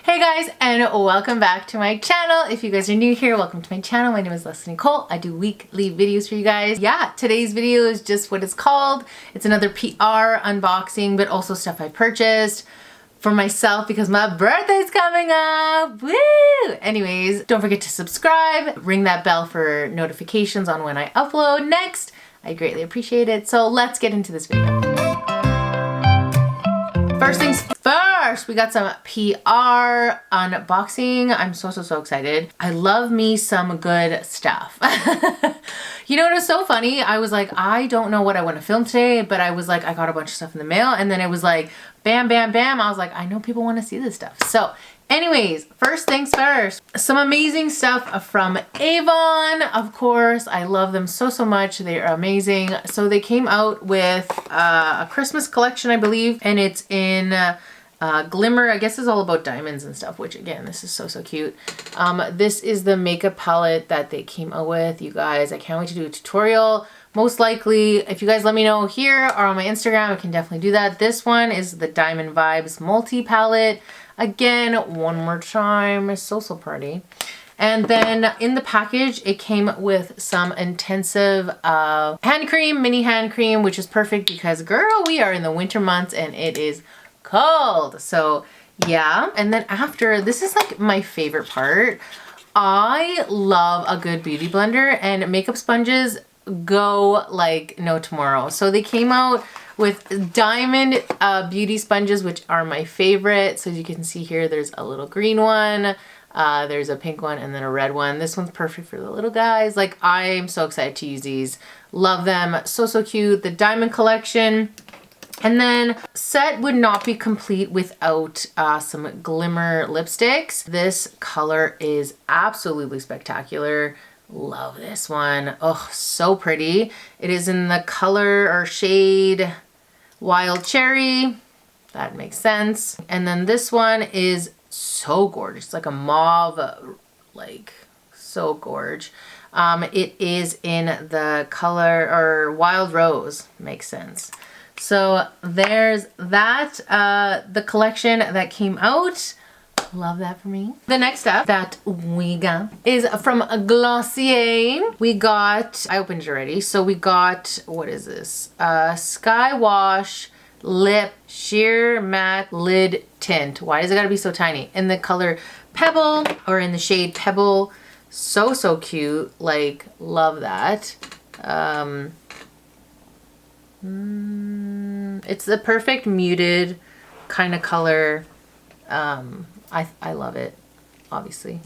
Hey guys, and welcome back to my channel. If you guys are new here, welcome to my channel. My name is Leslie Nicole. I do weekly videos for you guys. Yeah, today's video is just what it's called. It's another PR unboxing, but also stuff I purchased for myself because my birthday's coming up. Woo! Anyways, don't forget to subscribe, ring that bell for notifications on when I upload next. I greatly appreciate it. So let's get into this video. First things first, we got some PR unboxing. I'm so excited. I love me some good stuff. You know, it was so funny. I was like, I don't know what I want to film today, but I was like, I got a bunch of stuff in the mail, and then it was like, bam, bam, bam. I was like, I know people want to see this stuff. So anyways, first things first, some amazing stuff from Avon. Of course, I love them so much. They are amazing. So they came out with a Christmas collection, I believe, and it's in glimmer. I guess it's all about diamonds and stuff, which again, this is so cute. This is the makeup palette that they came out with, you guys. I can't wait to do a tutorial. Most likely, if you guys let me know here or on my Instagram, I can definitely do that. This one is the Diamond Vibes Multi Palette. Again, one more time, social party. And then in the package, it came with some intensive hand cream, mini hand cream, which is perfect because, girl, we are in the winter months and it is cold. So yeah. And then after, this is like my favorite part. I love a good beauty blender, and makeup sponges go like no tomorrow. So they came out with diamond beauty sponges, which are my favorite. So as you can see here, there's a little green one, there's a pink one, and then a red one. This one's perfect for the little guys. Like, I'm so excited to use these. Love them. So cute. The diamond collection. And then set would not be complete without some glimmer lipsticks. This color is absolutely spectacular. Love this one. Oh, so pretty. It is in the color or shade Wild Cherry. That makes sense. And then this one is so gorgeous. Like a mauve, like so gorge. It is in the color or Wild Rose. Makes sense. So there's that, the collection that came out. Love that for me. The next stuff that we got is from Glossier. We got, I opened it already. So we got, what is this? Sky Wash Lip Sheer Matte Lid Tint. Why does it gotta be so tiny? In the color Pebble, or in the shade Pebble. So cute. Like, love that. It's the perfect muted kind of color. I love it, obviously.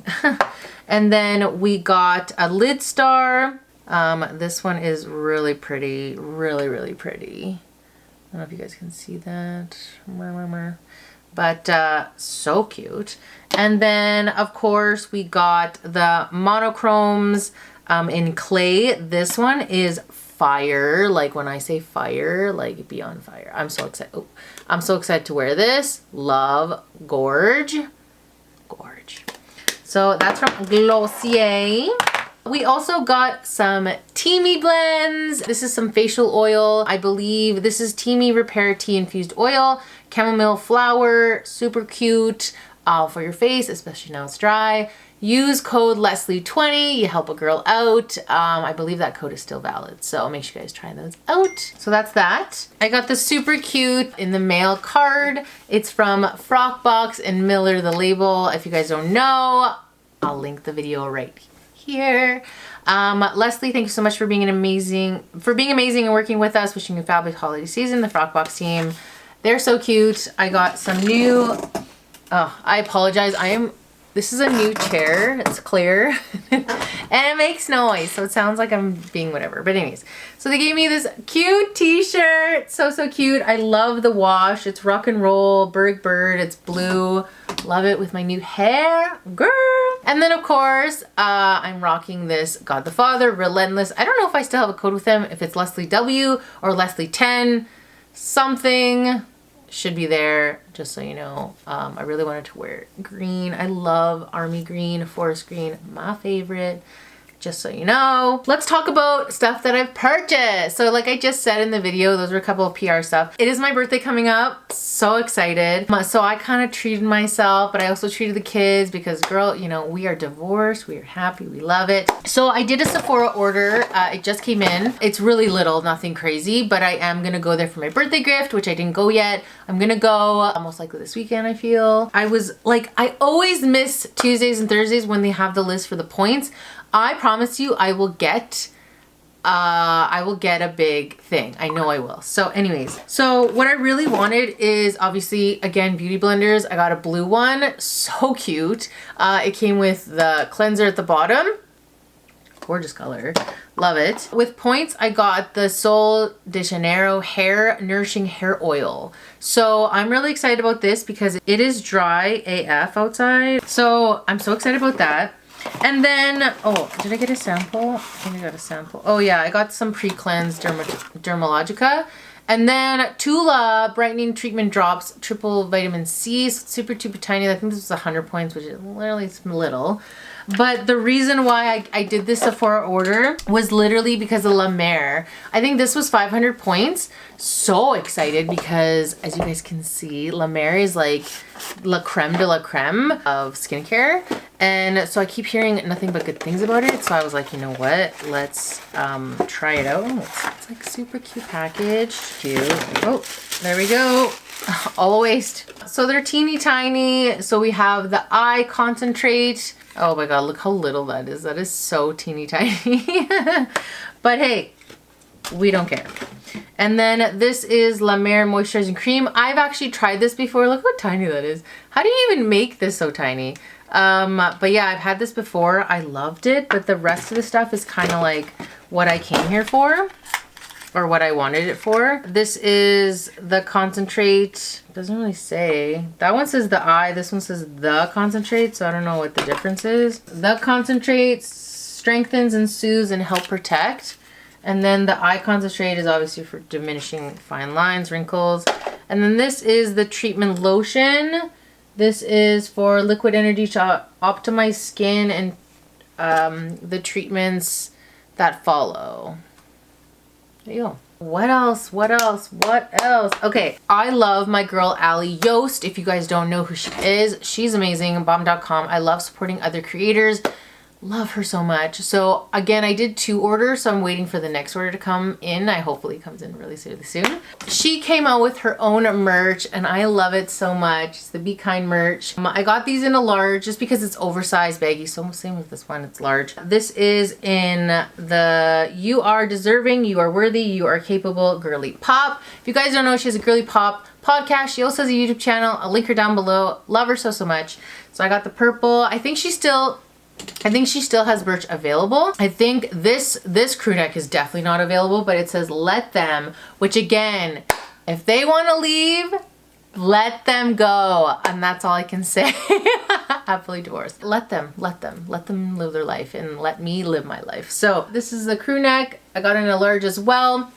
And then we got a lid star. This one is really pretty, really pretty. I don't know if you guys can see that, but so cute. And then of course we got the monochromes in clay. This one is fire. Like, when I say fire, like beyond fire. I'm so excited. Oh, I'm so excited to wear this. Love. Gorge. So that's from Glossier. We also got some Teami blends. This is some facial oil. I believe this is Teami Repair Tea Infused Oil. Chamomile flower. Super cute for your face, especially now it's dry. Use code Leslie20. You help a girl out. I believe that code is still valid, so make sure you guys try those out. So that's that. I got this super cute in the mail card. It's from Frockbox and Miller, the label. If you guys don't know, I'll link the video right here. Leslie, thank you so much for being amazing and working with us. Wishing you a fabulous holiday season. The Frockbox team, they're so cute. I got some new, oh, I apologize. This is a new chair. It's clear and it makes noise, so it sounds like I'm being whatever. But anyways, so they gave me this cute t-shirt. So cute. I love the wash. It's rock and roll, Berg Bird. It's blue. Love it with my new hair, girl. And then of course, I'm rocking this God the Father Relentless. I don't know if I still have a code with them, if it's Leslie W or Leslie 10, something. Should be there, just so you know. I really wanted to wear green. I love army green, forest green, my favorite. just so you know. Let's talk about stuff that I've purchased. So like I just said in the video, those were a couple of PR stuff. It is my birthday coming up. So excited. So I kind of treated myself, but I also treated the kids because girl, you know, we are divorced. We are happy. We love it. So I did a Sephora order. It just came in. It's really little, nothing crazy, but I am going to go there for my birthday gift, which I didn't go yet. I'm going to go most likely this weekend, I feel. I was like, I always miss Tuesdays and Thursdays when they have the list for the points. I promise you I will get a big thing. I know I will. So anyways, so what I really wanted is obviously, again, beauty blenders. I got a blue one. So cute. It came with the cleanser at the bottom. Gorgeous color. Love it. With points, I got the Sol de Janeiro Hair Nourishing Hair Oil. So I'm really excited about this because it is dry AF outside. So I'm so excited about that. And then, oh, did I get a sample? I think I got a sample. Oh yeah, I got some pre-cleansed Dermalogica. And then Tula Brightening Treatment Drops, Triple Vitamin C, super tiny. I think this was 100 points, which is literally little. But the reason why I did this Sephora order was literally because of La Mer. I think this was 500 points. So excited because, as you guys can see, La Mer is like la creme de la creme of skincare. And so I keep hearing nothing but good things about it. So I was like, you know what? Let's try it out. It's like super cute package. Cute. Oh, there we go. All a waste. So they're teeny tiny. So we have the eye concentrate. Oh my god, look how little that is. That is so teeny tiny. But hey, we don't care. And then this is La Mer Moisturizing Cream. I've actually tried this before. Look how tiny that is. How do you even make this so tiny? But yeah, I've had this before. I loved it, but the rest of the stuff is kind of like what I came here for. Or what I wanted it for. This is the concentrate. It doesn't really say. That one says the eye. This one says the concentrate. So I don't know what the difference is. The concentrate strengthens and soothes and help protect. And then the eye concentrate is obviously for diminishing fine lines, wrinkles. And then this is the treatment lotion. This is for liquid energy to optimize skin and the treatments that follow. There you go. What else? What else? What else? Okay, I love my girl Allie Yost. If you guys don't know who she is, she's amazing. Bomb.com. I love supporting other creators. Love her so much. So again, I did 2 orders, so I'm waiting for the next order to come in. Hopefully it comes in really soon. She came out with her own merch and I love it so much. It's the Be Kind merch. I got these in a large just because it's oversized baggy. So same with this one, it's large. This is in the You Are Deserving, You Are Worthy, You Are Capable Girly Pop. If you guys don't know, she has a Girly Pop podcast. She also has a YouTube channel. I'll link her down below. Love her so much. So I got the purple. I think she still has merch available. I think this crew neck is definitely not available, but it says let them, which again, if they want to leave, let them go. And that's all I can say. Happily divorced. Let them live their life and let me live my life. So this is the crew neck. I got in a large as well.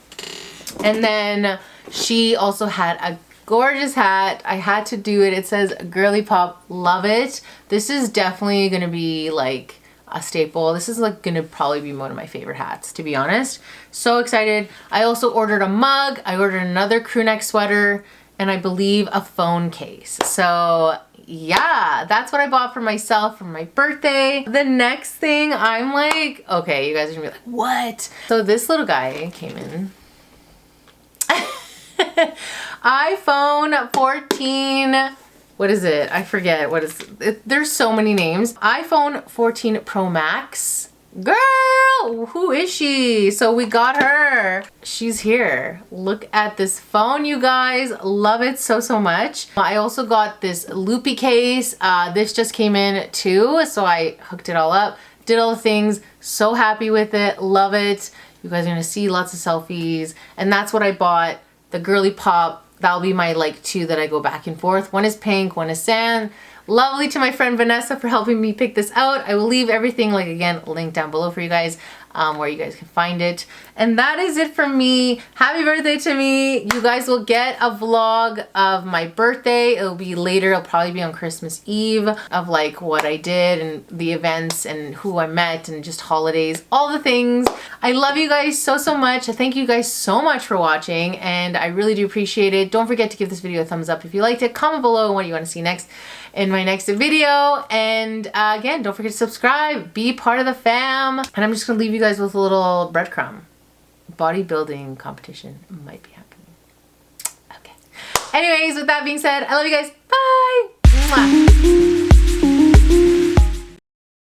And then she also had a gorgeous hat. I had to do it. It says Girly Pop, love it. This is definitely gonna be like a staple. This is like gonna probably be one of my favorite hats, to be honest. So excited. I also ordered a mug. I ordered another crew neck sweater and I believe a phone case. So yeah, that's what I bought for myself for my birthday. The next thing I'm like, okay, you guys are gonna be like, what? So this little guy came in. iPhone 14, what is it? I forget. What is it? There's so many names. iPhone 14 Pro Max. Girl, who is she? So we got her. She's here. Look at this phone, you guys. Love it so much. I also got this Loopy case. This just came in too, so I hooked it all up. Did all the things. So happy with it. Love it. You guys are gonna see lots of selfies. And that's what I bought. The Girly Pop. That'll be my like 2 that I go back and forth. One is pink, one is sand. Lovely to my friend Vanessa for helping me pick this out. I will leave everything, like again, linked down below for you guys. where you guys can find it. And that is it from me. Happy birthday to me. You guys will get a vlog of my birthday. It'll be later. It'll probably be on Christmas Eve, of like what I did and the events and who I met and just holidays, all the things. I love you guys so much. Thank you guys so much for watching, and I really do appreciate it. Don't forget to give this video a thumbs up if you liked it. Comment below what you want to see next in my next video. And again, don't forget to subscribe. Be part of the fam. And I'm just going to leave you guys with a little breadcrumb. Bodybuilding competition might be happening. Okay. Anyways, with that being said, I love you guys. Bye. Mwah.